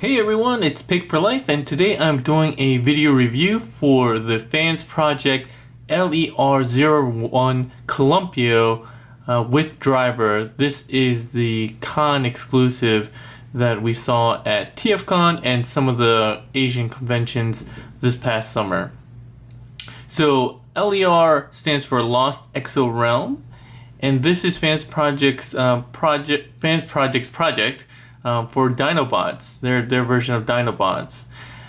Hey everyone, it's Pig for Life, and today I'm doing a video review for the FansProject LER-01 Columpio with driver. This is the con exclusive that we saw at TFCon and some of the Asian conventions this past summer. So LER stands for Lost Exo Realm, and this is FansProject's project for Dinobots, their version of Dinobots.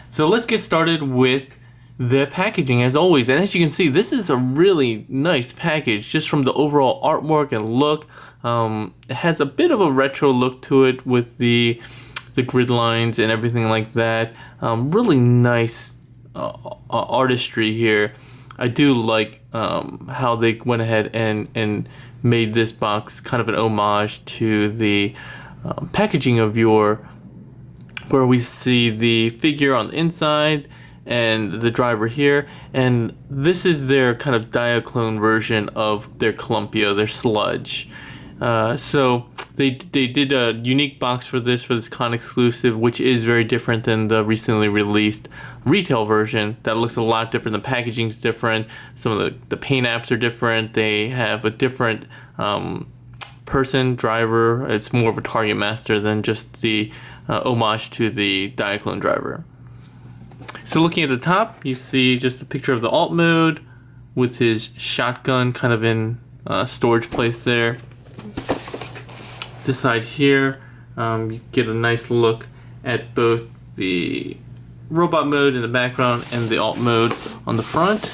So let's get started with the packaging as always. And as you can see, this is a really nice package just from the overall artwork and look. It has a bit of a retro look to it with the grid lines and everything like that. Really nice artistry here. I do like how they went ahead and made this box kind of an homage to the packaging of where we see the figure on the inside and the driver here, and this is their kind of Diaclone version of their Columpio, their Sludge. So they did a unique box for this con exclusive, which is very different than the recently released retail version. That looks a lot different. The packaging's different. Some of the paint apps are different. They have a different driver. It's more of a target master than just the homage to the Diaclone driver. So looking at the top, you see just a picture of the alt mode with his shotgun kind of in storage place there. This side here, you get a nice look at both the robot mode in the background and the alt mode on the front.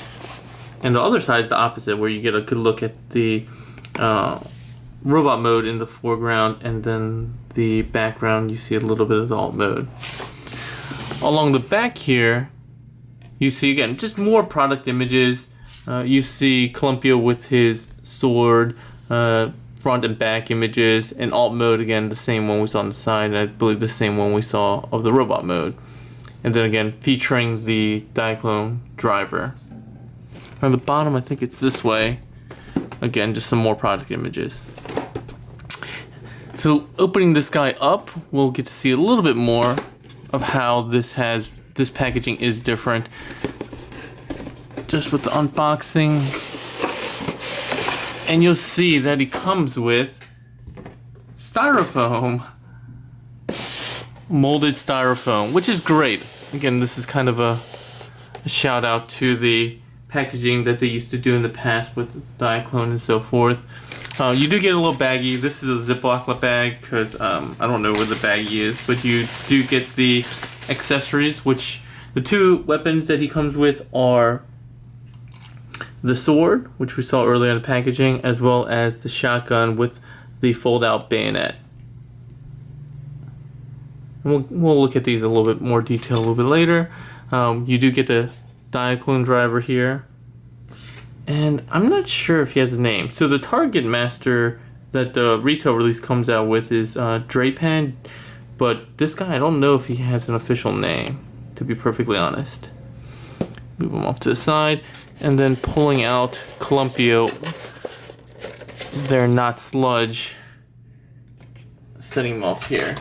And the other side is the opposite, where you get a good look at the robot mode in the foreground, and then the background you see a little bit of the alt mode. Along the back here, you see again just more product images. You see Columpio with his sword, front and back images, and alt mode again the same one we saw on the side, and I believe the same one we saw of the robot mode. And then again featuring the Diaclone driver. On the bottom, I think it's this way. Again, just some more product images. So opening this guy up, we'll get to see a little bit more of how this packaging is different. Just with the unboxing. And you'll see that he comes with styrofoam. Molded styrofoam, which is great. Again, this is kind of a shout out to the packaging that they used to do in the past with Diaclone and so forth. You do get a little baggie. This is a Ziploc bag because I don't know where the baggie is, but you do get the accessories, which the two weapons that he comes with are the sword, which we saw earlier in the packaging, as well as the shotgun with the fold-out bayonet. And we'll look at these in a little bit more detail a little bit later. You do get the Diaclone driver here, and I'm not sure if he has a name. So the target master that the retail release comes out with is Drapan, but this guy, I don't know if he has an official name, to be perfectly honest. Move him off to the side, and then pulling out Columpio, their not-Sludge, setting him off here.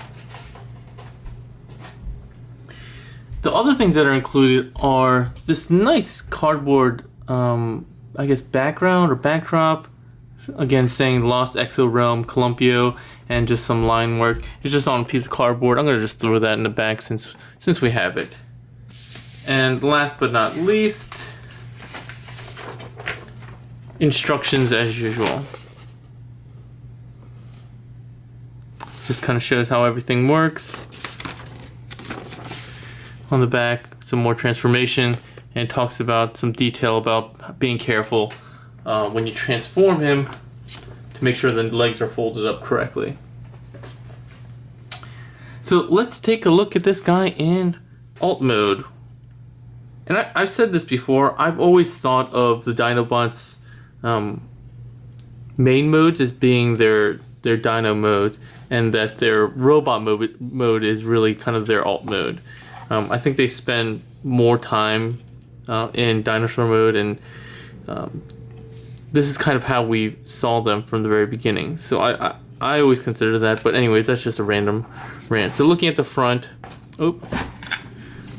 The other things that are included are this nice cardboard, I guess background or backdrop. Again, saying Lost Exo Realm Columpio, and just some line work. It's just on a piece of cardboard. I'm gonna just throw that in the back since we have it. And last but not least, instructions as usual. Just kind of shows how everything works. On the back, some more transformation, and talks about some detail about being careful when you transform him to make sure the legs are folded up correctly. So let's take a look at this guy in alt mode. And I've said this before, I've always thought of the Dinobots main modes as being their dino modes, and that their robot mode is really kind of their alt mode. I think they spend more time in dinosaur mode, and this is kind of how we saw them from the very beginning. So I always consider that, but anyways, that's just a random rant. So looking at the front, Oh,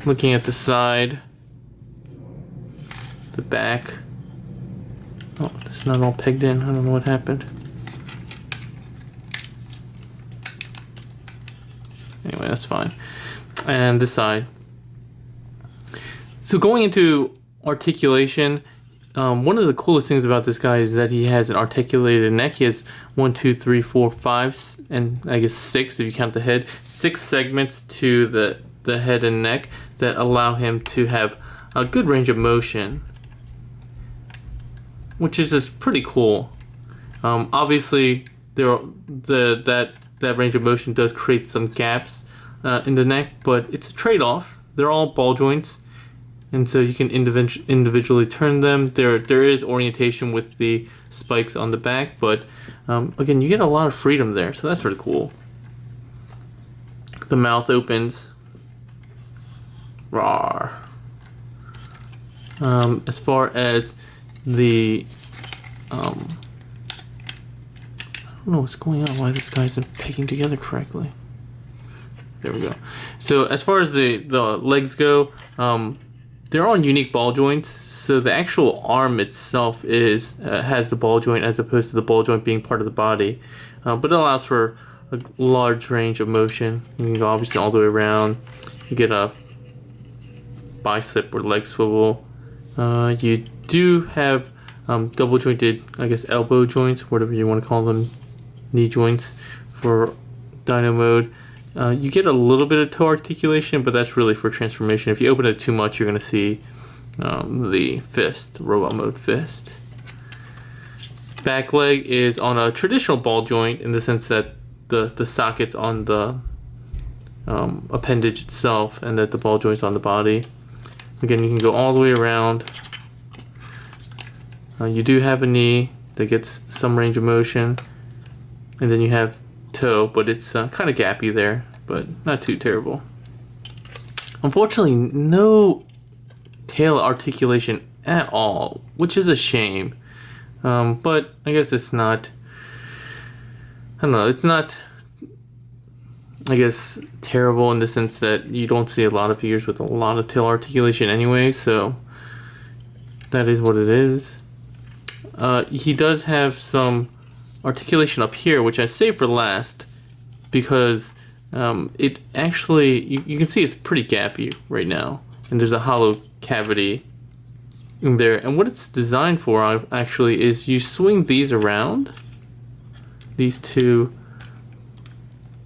looking at the side, the back. Oh, it's not all pegged in. I don't know what happened. Anyway, that's fine. And this side. So going into articulation, one of the coolest things about this guy is that he has an articulated neck. He has 1, 2, 3, 4, 5, and I guess 6 if you count the head. 6 segments to the head and neck that allow him to have a good range of motion, which is just pretty cool. Obviously, that range of motion does create some gaps in the neck, but it's a trade-off. They're all ball joints, and so you can individually turn them. There is orientation with the spikes on the back, but again, you get a lot of freedom there, so that's really cool. The mouth opens. Rawr. As far as the I don't know what's going on, why this guy isn't pegging together correctly. There we go. So as far as the legs go, they're all unique ball joints. So the actual arm itself has the ball joint as opposed to the ball joint being part of the body, but it allows for a large range of motion. You can go obviously all the way around. You get a bicep or leg swivel. You do have double jointed, I guess, elbow joints, whatever you want to call them, knee joints for Dino mode. You get a little bit of toe articulation, but that's really for transformation. If you open it too much, you're going to see the fist, the robot mode fist. Back leg is on a traditional ball joint in the sense that the socket's on the appendage itself and that the ball joint's on the body. Again, you can go all the way around. You do have a knee that gets some range of motion, and then you have toe, but it's kind of gappy there, but not too terrible. Unfortunately, no tail articulation at all, which is a shame. But I guess it's not, I don't know, it's not, I guess, terrible in the sense that you don't see a lot of figures with a lot of tail articulation anyway, so that is what it is. He does have some articulation up here, which I saved for last because it actually, you can see it's pretty gappy right now, and there's a hollow cavity in there. And what it's designed for actually is you swing these around, these two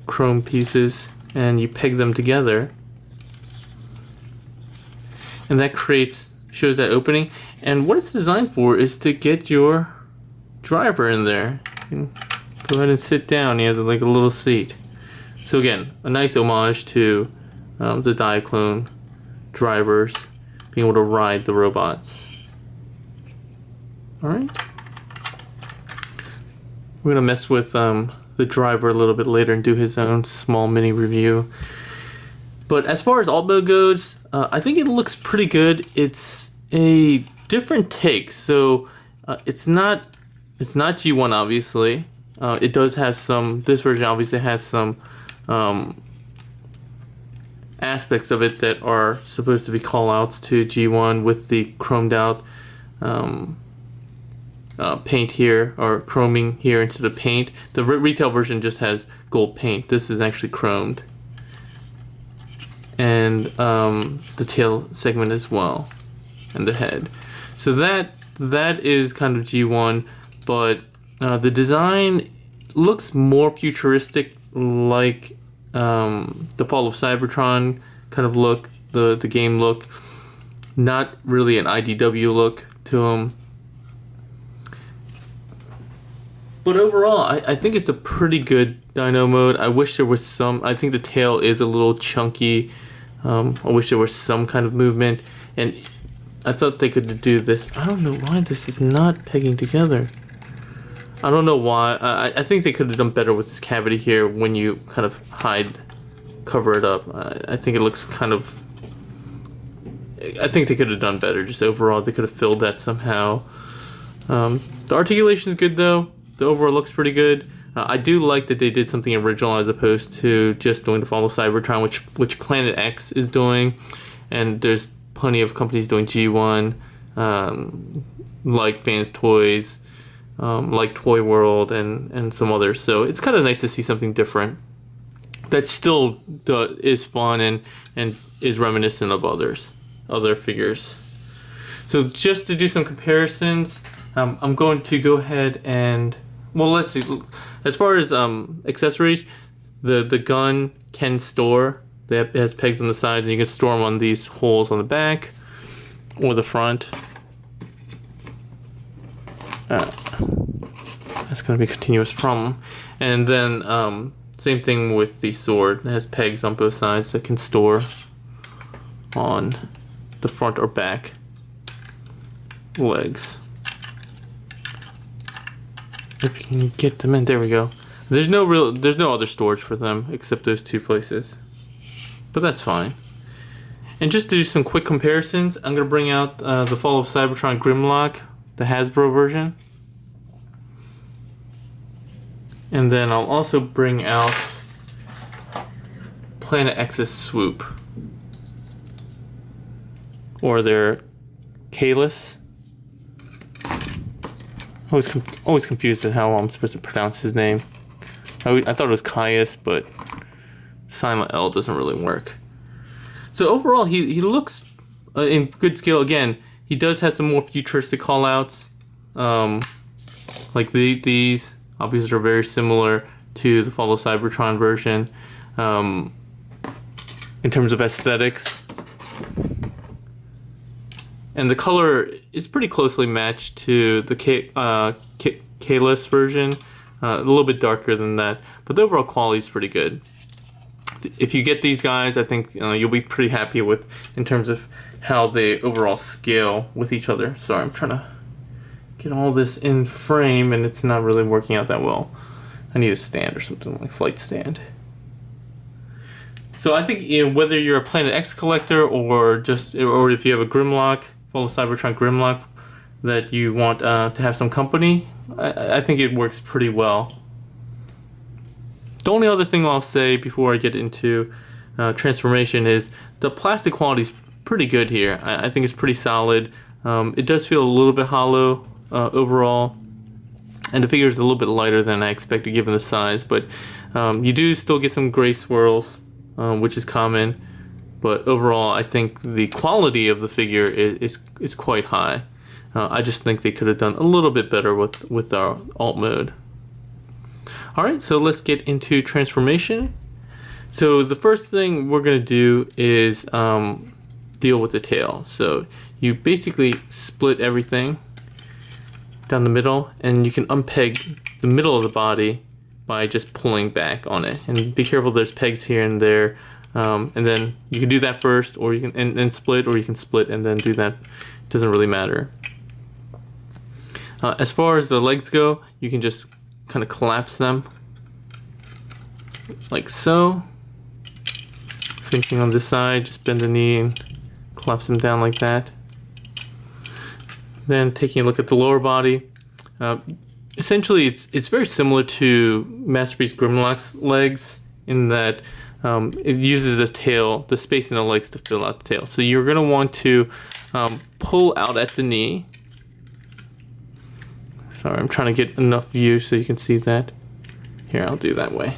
chrome pieces, and you peg them together, and that shows that opening. And what it's designed for is to get your driver in there. You can go ahead and sit down. He has like a little seat. So again, a nice homage to the Diaclone drivers being able to ride the robots. Alright. We're gonna mess with the driver a little bit later and do his own small mini review. But as far as alt mode goes, I think it looks pretty good. It's a different take. So it's not G1 obviously. It does have some, this version obviously has some aspects of it that are supposed to be call-outs to G1 with the chromed out paint here, or chroming here instead of paint. The retail version just has gold paint. This is actually chromed. And the tail segment as well, and the head. So that is kind of G1, but the design looks more futuristic, like the Fall of Cybertron kind of look, the game look. Not really an IDW look to them. But overall, I think it's a pretty good Dino mode. I wish there was some, I think the tail is a little chunky. I wish there was some kind of movement, and I thought they could do this. I don't know why this is not pegging together. I don't know why. I think they could have done better with this cavity here when you kind of cover it up. I think it looks kind of, I think they could have done better just overall. They could have filled that somehow. The articulation is good though. The overall looks pretty good. I do like that they did something original as opposed to just doing the Follow Cybertron, which Planet X is doing, and there's plenty of companies doing G1, like Vans Toys, like Toy World, and some others. So it's kind of nice to see something different that still is fun and is reminiscent of other figures. So just to do some comparisons, I'm going to go ahead and, well, let's see. As far as accessories, the gun can store. It has pegs on the sides, and you can store them on these holes on the back or the front. That's going to be a continuous problem. And then same thing with the sword. It has pegs on both sides that can store on the front or back legs. If you can get them in, there we go. There's no other storage for them except those two places, but that's fine. And just to do some quick comparisons, I'm gonna bring out the Fall of Cybertron Grimlock, the Hasbro version, and then I'll also bring out Planet X's Swoop, or their Kalis. Always confused at how I'm supposed to pronounce his name. I thought it was Caius, but silent L doesn't really work. So overall, he looks in good scale. Again, he does have some more futuristic callouts, like these. Obviously, are very similar to the Follow Cybertron version in terms of aesthetics. And the color is pretty closely matched to the Kalis version, a little bit darker than that, but the overall quality is pretty good. If you get these guys, I think you'll be pretty happy with in terms of how they overall scale with each other. Sorry, I'm trying to get all this in frame, and it's not really working out that well. I need a stand or something, like flight stand. So I think whether you're a Planet X collector or if you have a Grimlock, Follow Cybertron Grimlock, that you want to have some company, I think it works pretty well. The only other thing I'll say before I get into transformation is the plastic quality is pretty good here. I think it's pretty solid. It does feel a little bit hollow overall, and the figure is a little bit lighter than I expected given the size, but you do still get some gray swirls, which is common. But overall, I think the quality of the figure is quite high. I just think they could have done a little bit better with our alt mode. Alright, so let's get into transformation. So the first thing we're going to do is deal with the tail. So you basically split everything down the middle, and you can unpeg the middle of the body by just pulling back on it. And be careful, there's pegs here and there. And then you can do that first, or you can and split, or you can split and then do that. It doesn't really matter. As far as the legs go, you can just kind of collapse them like so. Same thing on this side, just bend the knee and collapse them down like that. Then taking a look at the lower body, essentially it's very similar to Masterpiece Grimlock's legs in that it uses the space in the legs to fill out the tail. So you're going to want to pull out at the knee. Sorry, I'm trying to get enough view so you can see that. Here, I'll do that way.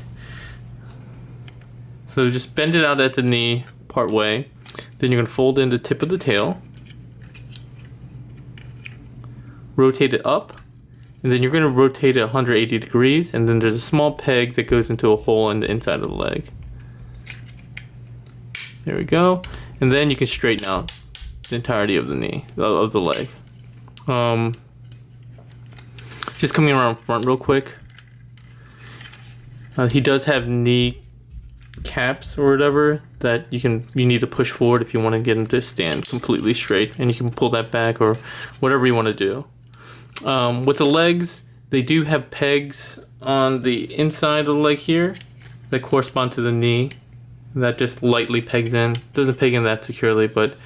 So just bend it out at the knee part way. Then you're going to fold in the tip of the tail. Rotate it up. And then you're going to rotate it 180 degrees. And then there's a small peg that goes into a hole in the inside of the leg. There we go. And then you can straighten out the entirety of the knee, of the leg. Just coming around front real quick. He does have knee caps or whatever that you need to push forward if you want to get him to stand completely straight, and you can pull that back or whatever you want to do. With the legs, they do have pegs on the inside of the leg here that correspond to the knee. That just lightly pegs in. Doesn't peg in that securely, but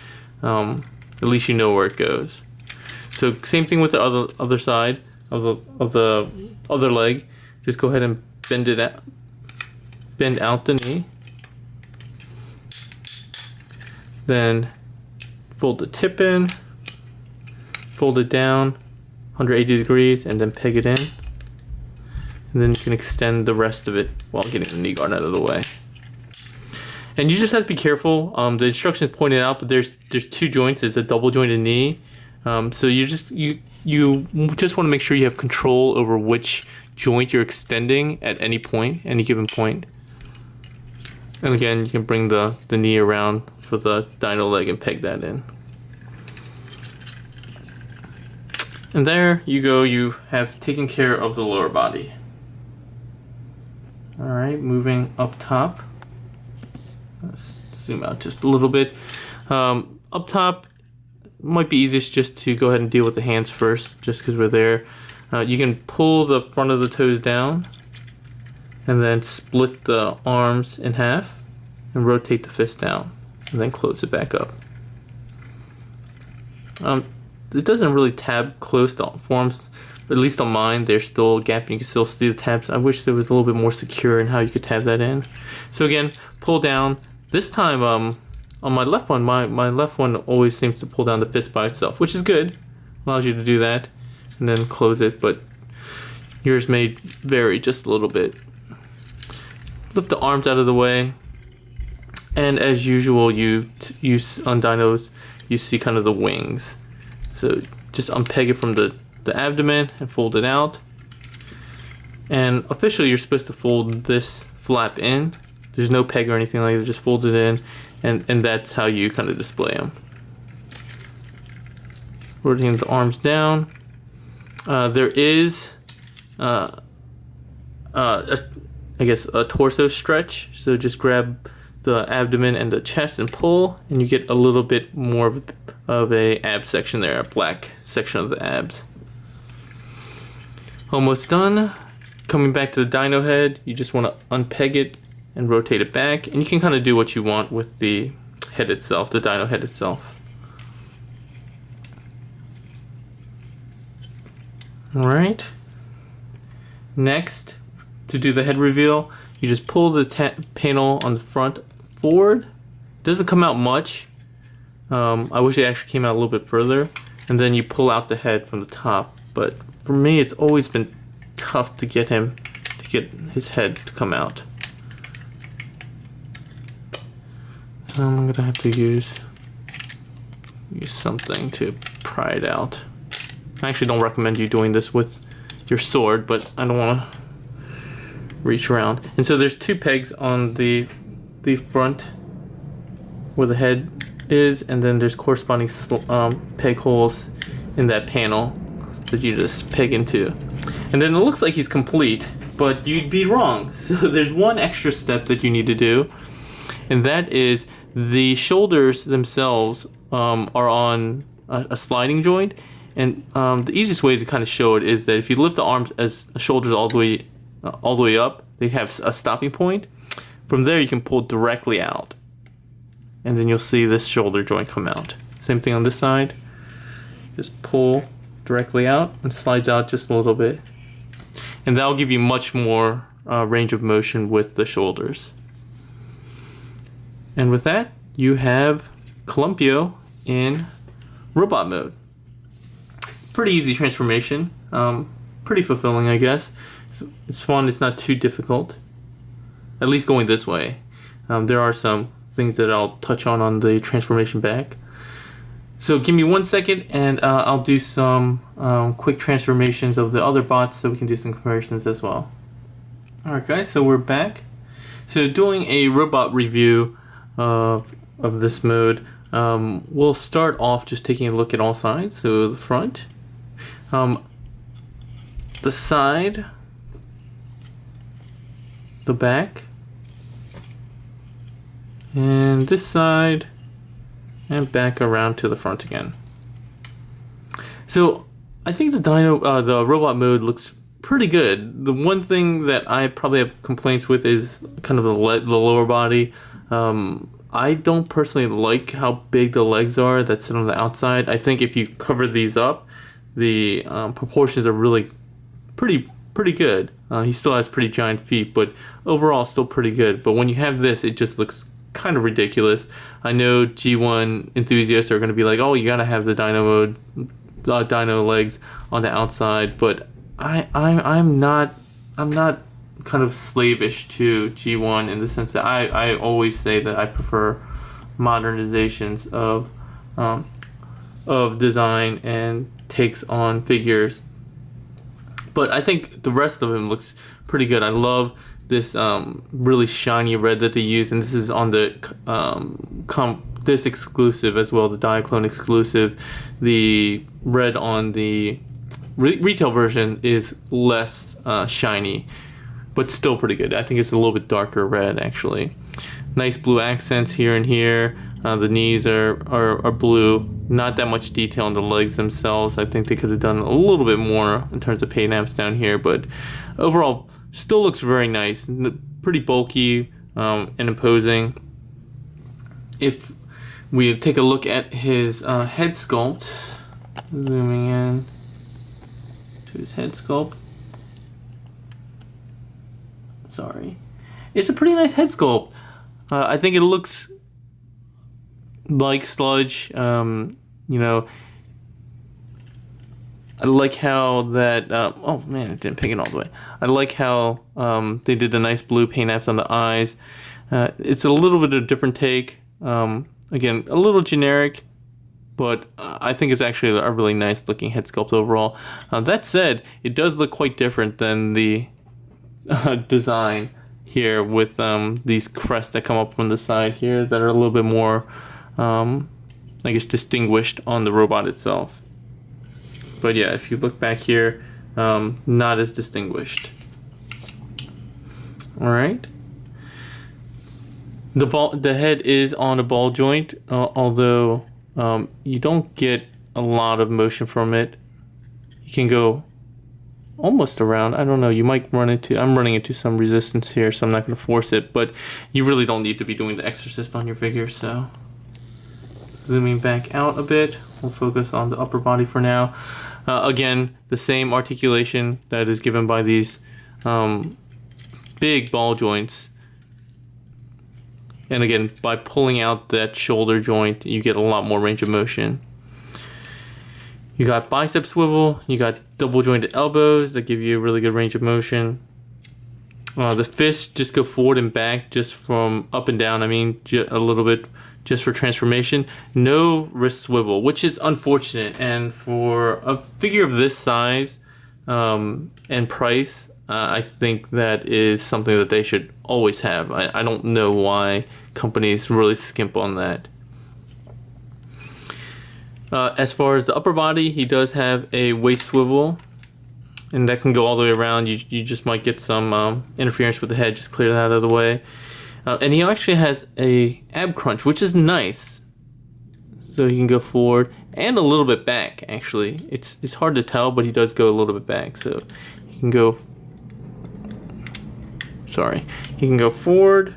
at least you know where it goes. So same thing with the other side of the other leg. just go ahead and bend out the knee. Then fold the tip in, fold it down 180 degrees, and then peg it in. And then you can extend the rest of it while getting the knee guard out of the way. And you just have to be careful. The instructions pointed out, but there's two joints. There's a double jointed knee. So you just want to make sure you have control over which joint you're extending at any given point. And again, you can bring the knee around for the dino leg and peg that in. And there you go, you have taken care of the lower body. Alright, moving up top. Let's zoom out just a little bit. Up top, might be easiest just to go ahead and deal with the hands first, just because we're there. You can pull the front of the toes down, and then split the arms in half, and rotate the fist down, and then close it back up. It doesn't really tab close to forearms, but at least on mine, there's still a gap and you can still see the tabs. I wish there was a little bit more secure in how you could tab that in. So again, pull down. This time, on my left one, my left one always seems to pull down the fist by itself, which is good. Allows you to do that, and then close it, but yours may vary just a little bit. Lift the arms out of the way, and as usual, you on dinos, you see kind of the wings. So just unpeg it from the abdomen and fold it out. And officially you're supposed to fold this flap in. There's no peg or anything like that, just fold it in, and that's how you kind of display them. Rotating the arms down. There is, I guess, a torso stretch. So just grab the abdomen and the chest and pull, and you get a little bit more of a ab section there, a black section of the abs. Almost done. Coming back to the dino head, you just want to unpeg it and rotate it back, and you can kind of do what you want with the head itself, the dino head itself. Alright. Next, to do the head reveal, you just pull the panel on the front forward. It doesn't come out much. I wish it actually came out a little bit further. And then you pull out the head from the top. But for me, it's always been tough to get his head to come out. I'm gonna have to use something to pry it out. I actually don't recommend you doing this with your sword, but I don't want to reach around. And so there's two pegs on the front where the head is, and then there's corresponding peg holes in that panel that you just peg into. And then it looks like he's complete, but you'd be wrong. So there's one extra step that you need to do, and that is the shoulders themselves are on a sliding joint. And the easiest way to kind of show it is that if you lift the arms as shoulders all the way up, they have a stopping point. From there, you can pull directly out, and then you'll see this shoulder joint come out. Same thing on this side. Just pull directly out and slides out just a little bit, and that'll give you much more range of motion with the shoulders. And with that, you have Columpio in robot mode. Pretty easy transformation, pretty fulfilling, I guess. It's fun, it's not too difficult, at least going this way. There are some things that I'll touch on the transformation back. So give me 1 second and I'll do some quick transformations of the other bots so we can do some comparisons as well. Alright guys, so we're back. So doing a robot review of this mode, we'll start off just taking a look at all sides. So the front, the side, the back, and this side, and back around to the front again. So I think the robot mode looks pretty good. The one thing that I probably have complaints with is kind of the lower body. I don't personally like how big the legs are that sit on the outside. I think if you cover these up, the proportions are really pretty pretty good. He still has pretty giant feet, but overall still pretty good. But when you have this, it just looks kind of ridiculous. I know G1 enthusiasts are going to be like, oh, you gotta have the dino legs on the outside, but I'm not kind of slavish to G1 in the sense that I always say that I prefer modernizations of design and takes on figures. But I think the rest of him looks pretty good. I love this really shiny red that they use, and this is on the this exclusive as well, the Diaclone exclusive. The red on the retail version is less shiny, but still pretty good. I think it's a little bit darker red actually. Nice blue accents here and here. The knees are blue. Not that much detail on the legs themselves. I think they could have done a little bit more in terms of paint apps down here, but overall still looks very nice. Pretty bulky and imposing. If we take a look at his head sculpt, zooming in to his head sculpt. Sorry. It's a pretty nice head sculpt. I think it looks like Sludge. You know, I like how that, oh man, it didn't pick it all the way. I like how they did the nice blue paint apps on the eyes. It's a little bit of a different take. Again, a little generic, but I think it's actually a really nice looking head sculpt overall. That said, it does look quite different than the design here with these crests that come up from the side here that are a little bit more, I guess, distinguished on the robot itself. But yeah, if you look back here, not as distinguished. All right. The head is on a ball joint, although you don't get a lot of motion from it. You can go almost around. I don't know. You might run into. I'm running into some resistance here, so I'm not going to force it. But you really don't need to be doing the Exorcist on your figure. So zooming back out a bit, we'll focus on the upper body for now. Again, the same articulation that is given by these big ball joints. And again, by pulling out that shoulder joint, you get a lot more range of motion. You got bicep swivel, you got double jointed elbows that give you a really good range of motion. The fists just go forward and back just from up and down, I mean, a little bit just for transformation. No wrist swivel, which is unfortunate. And for a figure of this size and price, I think that is something that they should always have. I don't know why companies really skimp on that. As far as the upper body, he does have a waist swivel, and that can go all the way around. You just might get some interference with the head. Just clear that out of the way. And he actually has a ab crunch, which is nice. So he can go forward and a little bit back. Actually, it's hard to tell, but he does go a little bit back. So he can go. Sorry, he can go forward,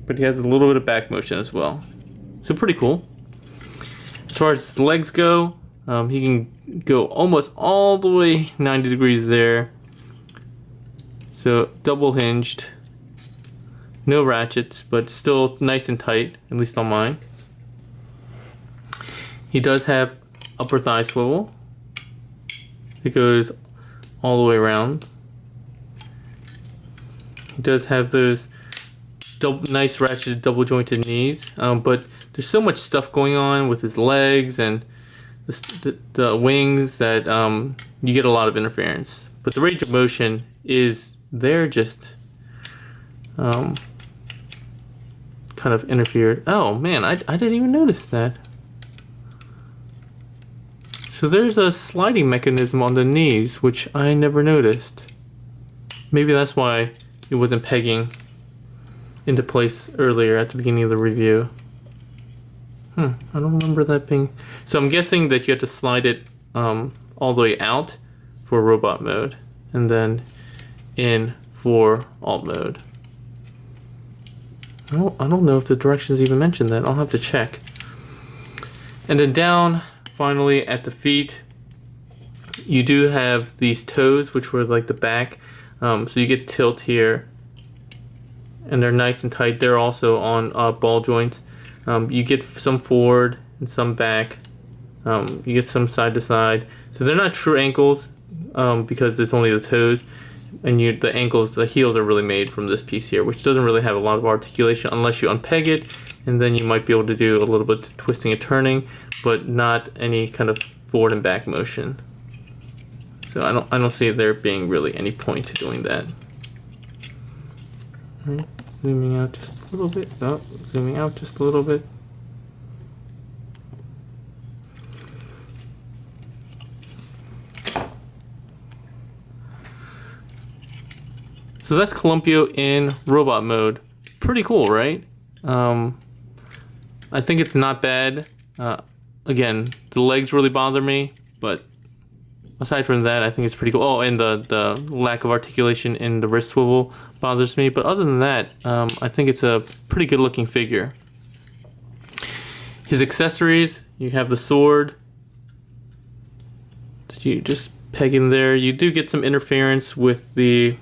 but he has a little bit of back motion as well. So pretty cool. As far as his legs go, he can go almost all the way 90 degrees there. So double hinged, no ratchets, but still nice and tight, at least on mine. He does have upper thigh swivel. It goes all the way around. He does have those nice ratcheted double jointed knees, but there's so much stuff going on with his legs and the wings that you get a lot of interference. But the range of motion is there, just kind of interfered. Oh man, I didn't even notice that. So there's a sliding mechanism on the knees, which I never noticed. Maybe that's why it wasn't pegging into place earlier at the beginning of the review. I don't remember that being... So I'm guessing that you have to slide it all the way out for robot mode, and then in for alt mode. I don't know if the directions even mentioned that. I'll have to check. And then down, finally, at the feet, You do have these toes, which were like the back, so you get tilt here, and they're nice and tight. They're also on ball joints. You get some forward and some back. You get some side to side. So they're not true ankles because it's only the toes, and the ankles, the heels are really made from this piece here, which doesn't really have a lot of articulation unless you unpeg it, and then you might be able to do a little bit of twisting and turning, but not any kind of forward and back motion. So I don't see there being really any point to doing that. Right, zooming out just a little bit. Oh, zooming out just a little bit. So that's Columpio in robot mode. Pretty cool, right? I think it's not bad. Again, the legs really bother me, but aside from that, I think it's pretty cool. Oh, and the lack of articulation in the wrist swivel bothers me. But other than that, I think it's a pretty good looking figure. His accessories, you have the sword. You just peg in there. You do get some interference with the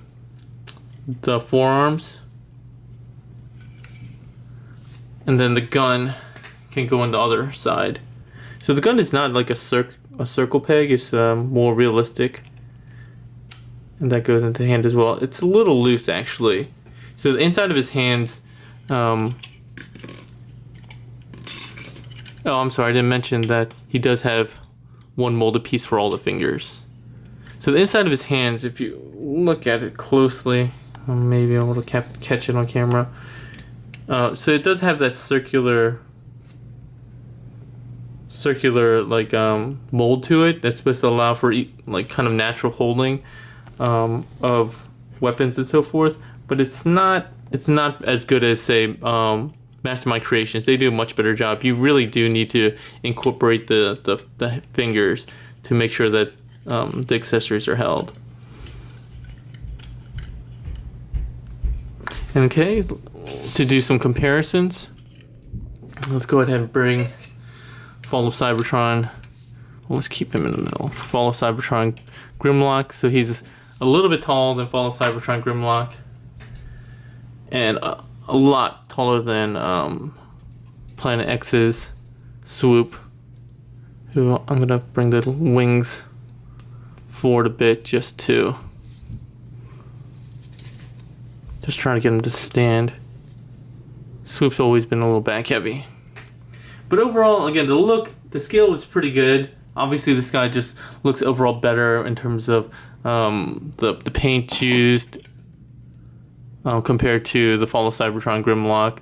forearms. And then the gun can go on the other side. So the gun is not like a circle peg, it's more realistic. And that goes into the hand as well. It's a little loose actually. So the inside of his hands, oh, I'm sorry, I didn't mention that he does have one molded piece for all the fingers. So the inside of his hands, if you look at it closely, maybe I'll be able to catch it on camera. So it does have that circular like mold to it that's supposed to allow for like kind of natural holding of weapons and so forth, but it's not as good as say Mastermind Creations. They do a much better job. You really do need to incorporate the fingers to make sure that the accessories are held. Okay, to do some comparisons, let's go ahead and bring Fall of Cybertron. Well, let's keep him in the middle. Fall of Cybertron Grimlock. So he's a little bit taller than Fall of Cybertron Grimlock, and a lot taller than Planet X's Swoop, who I'm gonna bring the wings forward a bit just trying to get him to stand. Swoop's always been a little back heavy. But overall, again, the scale is pretty good. Obviously this guy just looks overall better in terms of the paint used compared to the Fall of Cybertron Grimlock.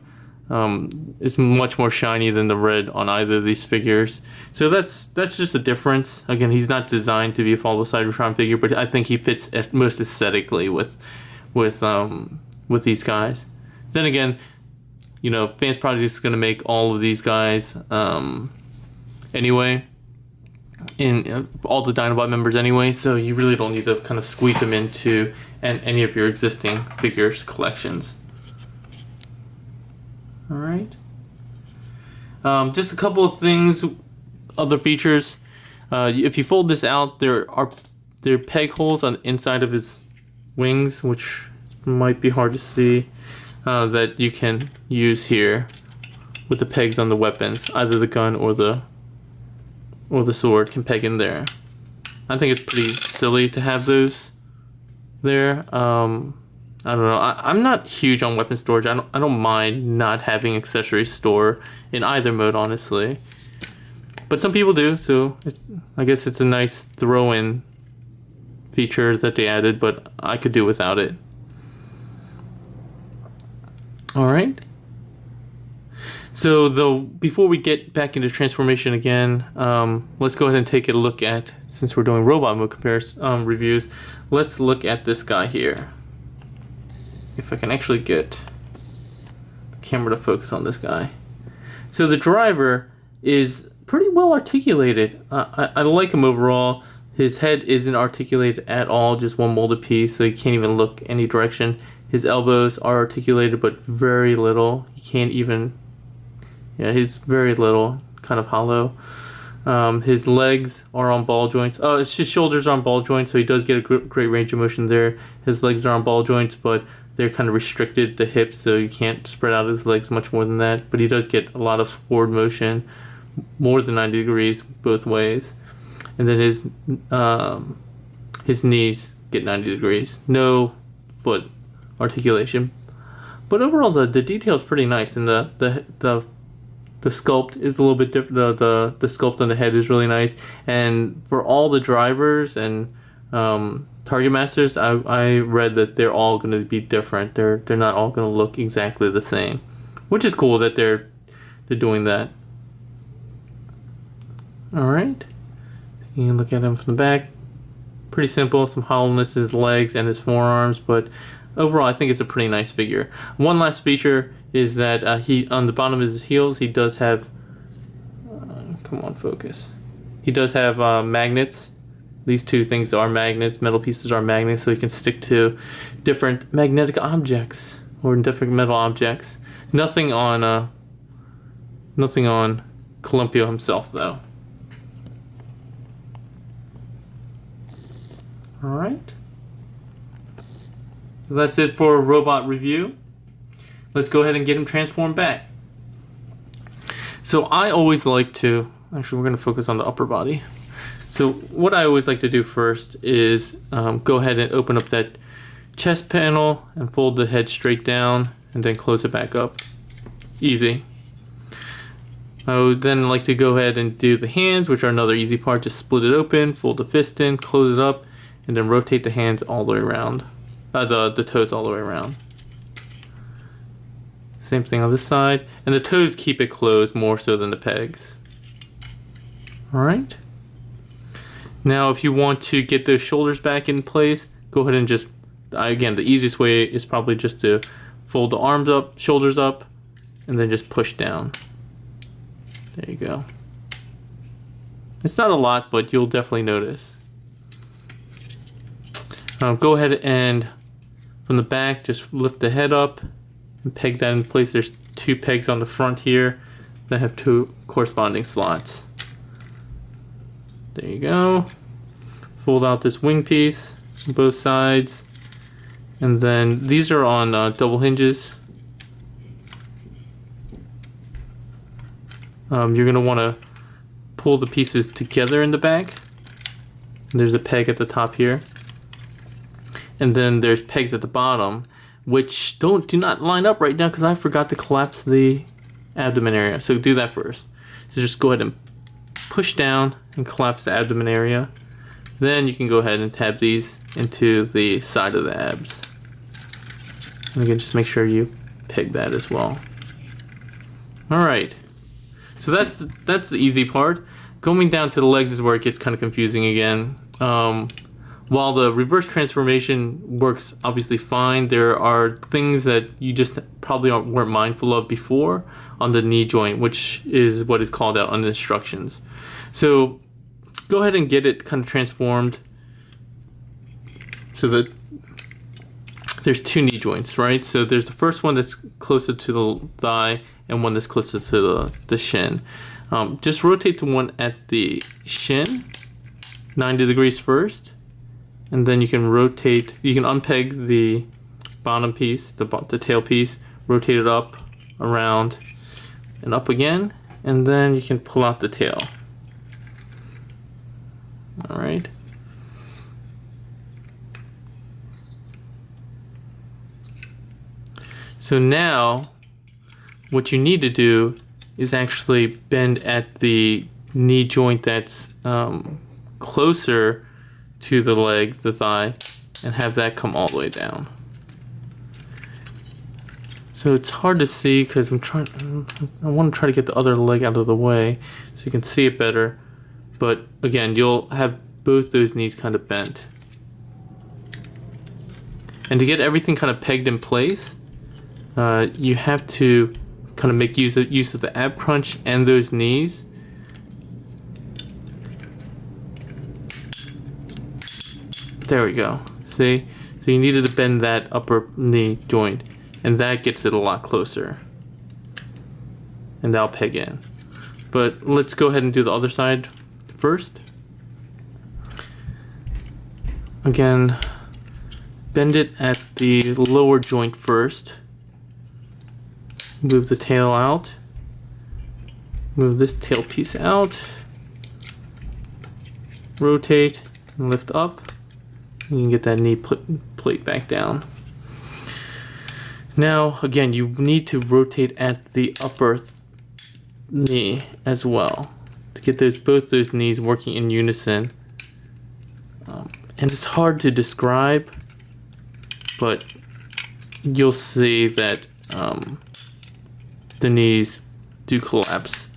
It's much more shiny than the red on either of these figures. So that's just a difference. Again, he's not designed to be a Fall of Cybertron figure, but I think he fits most aesthetically with these guys. Then again, you know, FansProject is going to make all of these guys anyway, in all the Dinobot members anyway, so you really don't need to kind of squeeze them into any of your existing figures collections. Alright. Just a couple of things, other features. If you fold this out, there are peg holes on the inside of his wings, which might be hard to see, that you can use here with the pegs on the weapons. Either the gun or the sword can peg in there. I think it's pretty silly to have those there. I don't know. I'm not huge on weapon storage. I don't mind not having accessories store in either mode, honestly. But some people do, so I guess it's a nice throw-in feature that they added, but I could do without it. Alright. So before we get back into transformation again, let's go ahead and take a look at, since we're doing robot mode reviews, let's look at this guy here. If I can actually get the camera to focus on this guy. So the driver is pretty well articulated. I like him overall. His head isn't articulated at all, just one molded piece, so you can't even look any direction. His elbows are articulated, but very little. You can't even, yeah, he's very little, kind of hollow. His legs are on ball joints. Oh, it's his shoulders are on ball joints, so he does get a great range of motion there. His legs are on ball joints, but they're kind of restricted, the hips, so you can't spread out his legs much more than that. But he does get a lot of forward motion, more than 90 degrees both ways. And then his knees get 90 degrees. No foot articulation. But overall, the detail is pretty nice, and the sculpt is a little bit different. The sculpt on the head is really nice, and for all the drivers and target masters, I read that they're all going to be different. They're not all going to look exactly the same, which is cool that they're doing that. All right, you can look at him from the back. Pretty simple. Some hollowness in his legs and his forearms, but overall, I think it's a pretty nice figure. One last feature is that he, on the bottom of his heels, he does have. Come on, focus. He does have magnets. These two things are magnets. Metal pieces are magnets, so he can stick to different magnetic objects or different metal objects. Nothing on Columpio himself, though. All right. So that's it for a robot review. Let's go ahead and get him transformed back. So I always like to, actually we're going to focus on the upper body. So what I always like to do first is go ahead and open up that chest panel and fold the head straight down and then close it back up. Easy. I would then like to go ahead and do the hands, which are another easy part. Just split it open, fold the fist in, close it up, and then rotate the hands all the way around. The toes all the way around. Same thing on this side. And the toes keep it closed more so than the pegs. Alright. Now if you want to get those shoulders back in place, go ahead and just, again, the easiest way is probably just to fold the arms up, shoulders up, and then just push down. There you go. It's not a lot, but you'll definitely notice. Go ahead and from the back, just lift the head up and peg that in place. There's two pegs on the front here that have two corresponding slots. There you go. Fold out this wing piece on both sides. And then these are on double hinges. You're going to want to pull the pieces together in the back. And there's a peg at the top here. And then there's pegs at the bottom, which do not line up right now because I forgot to collapse the abdomen area. So do that first. So just go ahead and push down and collapse the abdomen area. Then you can go ahead and tab these into the side of the abs. And again, just make sure you peg that as well. Alright, so that's the easy part. Going down to the legs is where it gets kind of confusing again. While the reverse transformation works obviously fine, there are things that you just probably weren't mindful of before on the knee joint, which is what is called out on the instructions. So go ahead and get it kind of transformed so that there's two knee joints, right? So there's the first one that's closer to the thigh and one that's closer to the shin. Just rotate the one at the shin 90 degrees first. And then you can rotate, you can unpeg the bottom piece, the tail piece, rotate it up, around, and up again, and then you can pull out the tail. Alright. So now, what you need to do is actually bend at the knee joint that's closer to the leg, the thigh, and have that come all the way down. So it's hard to see because I want to try to get the other leg out of the way so you can see it better. But again, you'll have both those knees kind of bent. And to get everything kind of pegged in place, you have to kind of make use of the ab crunch and those knees. There we go. See? So you needed to bend that upper knee joint, and that gets it a lot closer. And that'll peg in. But let's go ahead and do the other side first. Again, bend it at the lower joint first. Move the tail out. Move this tail piece out. Rotate and lift up. You can get that knee plate back down. Now, again, you need to rotate at the upper knee as well to get both those knees working in unison. And it's hard to describe, but you'll see that the knees do collapse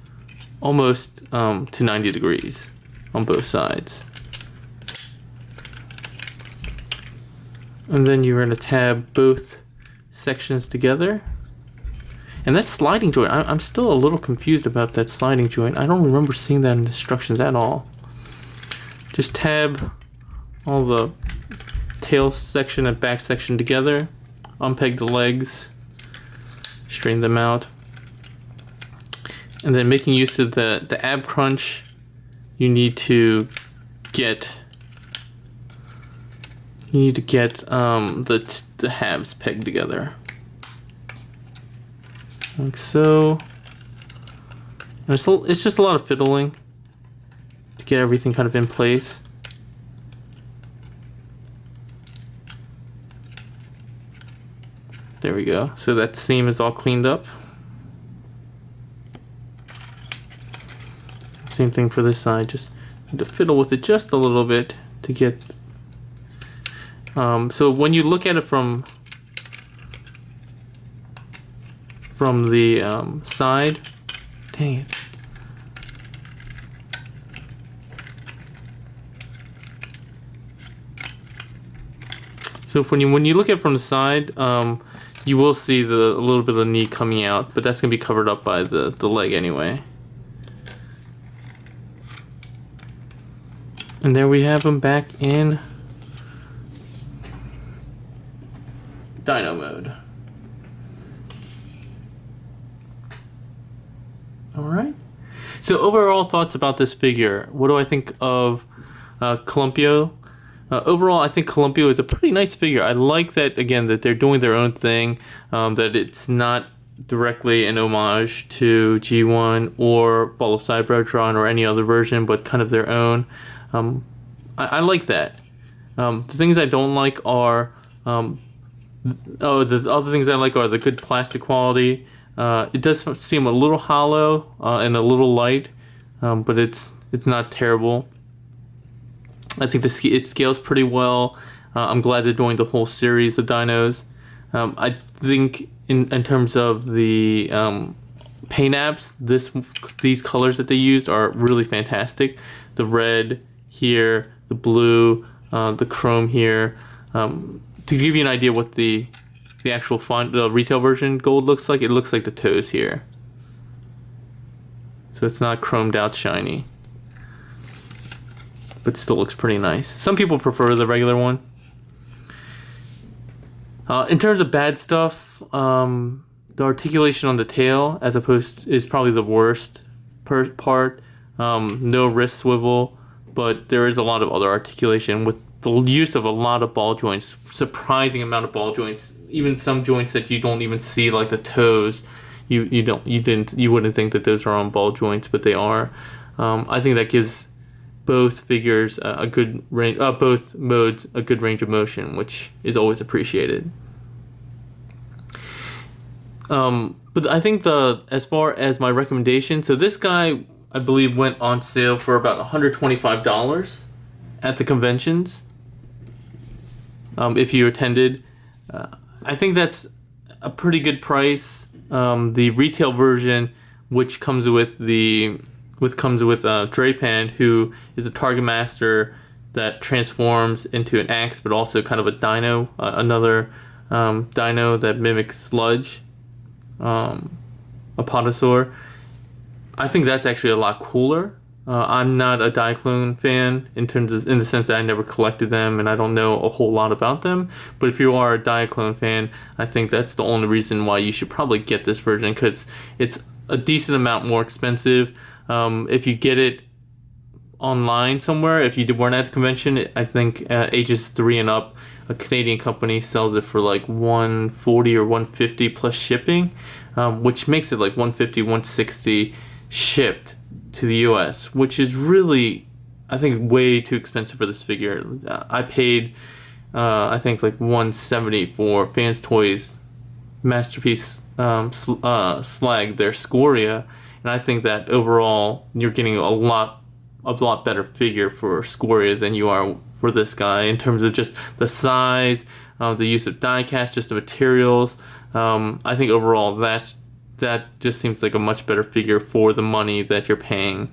almost to 90 degrees on both sides. And then you're going to tab both sections together. And that sliding joint, I'm still a little confused about that sliding joint. I don't remember seeing that in the instructions at all. Just tab all the tail section and back section together. Unpeg the legs. Straighten them out. And then making use of the ab crunch, you need to get the halves pegged together. Like so. And it's just a lot of fiddling to get everything kind of in place. There we go. So that seam is all cleaned up. Same thing for this side. Just need to fiddle with it just a little bit to get. So when you look at it from the side, dang it. So when you look at it from the side, you will see a little bit of the knee coming out, but that's gonna be covered up by the leg anyway. And there we have them back in Dino mode. Alright. So overall thoughts about this figure. What do I think of Columpio? Overall, I think Columpio is a pretty nice figure. I like that, again, that they're doing their own thing, that it's not directly an homage to G1 or Fall of Cybertron or any other version, but kind of their own. I like that. The things I don't like are, the other things I like are the good plastic quality. It does seem a little hollow and a little light, but it's not terrible. I think it scales pretty well. I'm glad they're doing the whole series of dinos. I think in terms of the paint apps, these colors that they used are really fantastic. The red here, the blue, the chrome here. To give you an idea what the actual the retail version gold looks like, it looks like the toes here. So it's not chromed out shiny, but still looks pretty nice. Some people prefer the regular one. In terms of bad stuff, the articulation on the tail is probably the worst part. No wrist swivel, but there is a lot of other articulation with the use of a lot of ball joints, surprising amount of ball joints. Even some joints that you don't even see, like the toes, you wouldn't think that those are on ball joints, but they are. I think that gives both figures a good range, both modes a good range of motion, which is always appreciated. But I think as far as my recommendation, so this guy I believe went on sale for about $125 at the conventions. If you attended, I think that's a pretty good price. The retail version, which comes with Drapan, who is a target master that transforms into an axe, but also kind of a dino, another dino that mimics Sludge, a potosaur. I think that's actually a lot cooler. I'm not a Diaclone fan in the sense that I never collected them and I don't know a whole lot about them. But if you are a Diaclone fan, I think that's the only reason why you should probably get this version, because it's a decent amount more expensive. If you get it online somewhere, if you weren't at the convention, I think ages 3 and up, a Canadian company sells it for like $140 or $150 plus shipping, which makes it like $150, $160 shipped to the US, which is really, I think, way too expensive for this figure. I paid I think like $170 for Fans Toys Masterpiece Slag, their Scoria, and I think that overall you're getting a lot better figure for Scoria than you are for this guy in terms of just the size, the use of die cast, just the materials. I think overall that just seems like a much better figure for the money that you're paying.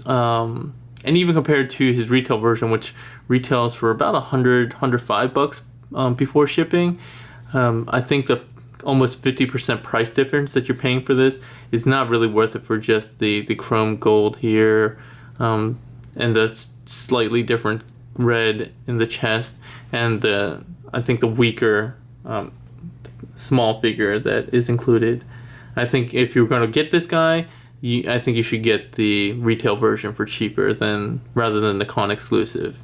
And even compared to his retail version, which retails for about $105 before shipping, I think the almost 50% price difference that you're paying for this is not really worth it for just the chrome gold here, and the slightly different red in the chest, and I think the weaker small figure that is included. I think if you're going to get this guy, I think you should get the retail version for cheaper rather than the con exclusive.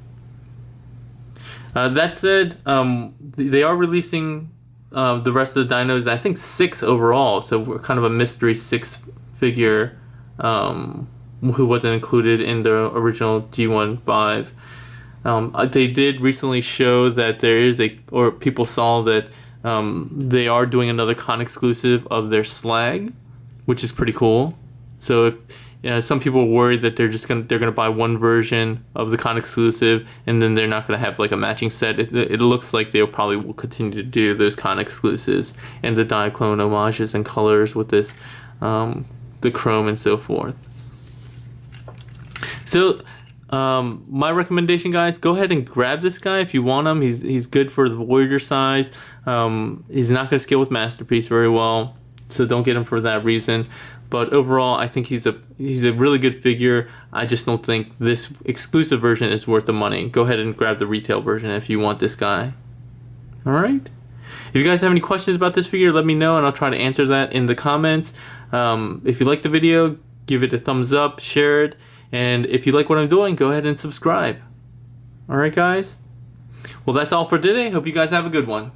That said, they are releasing the rest of the dinos, I think 6 overall, so we're kind of a mystery 6 figure who wasn't included in the original G1-5. They did recently show that there is or people saw that they are doing another con exclusive of their Slag, which is pretty cool. So if some people are worried that they're gonna buy one version of the con exclusive and then they're not gonna have like a matching set, it looks like they probably will continue to do those con exclusives and the Diaclone homages and colors with this, the chrome and so forth. So my recommendation, guys, go ahead and grab this guy if you want him. He's good for the Voyager size. He's not gonna scale with Masterpiece very well, so don't get him for that reason. But overall, I think he's a really good figure. I just don't think this exclusive version is worth the money. Go ahead and grab the retail version if you want this guy. Alright? If you guys have any questions about this figure, let me know and I'll try to answer that in the comments. If you like the video, give it a thumbs up, share it, and if you like what I'm doing, go ahead and subscribe. Alright, guys? Well, that's all for today. Hope you guys have a good one.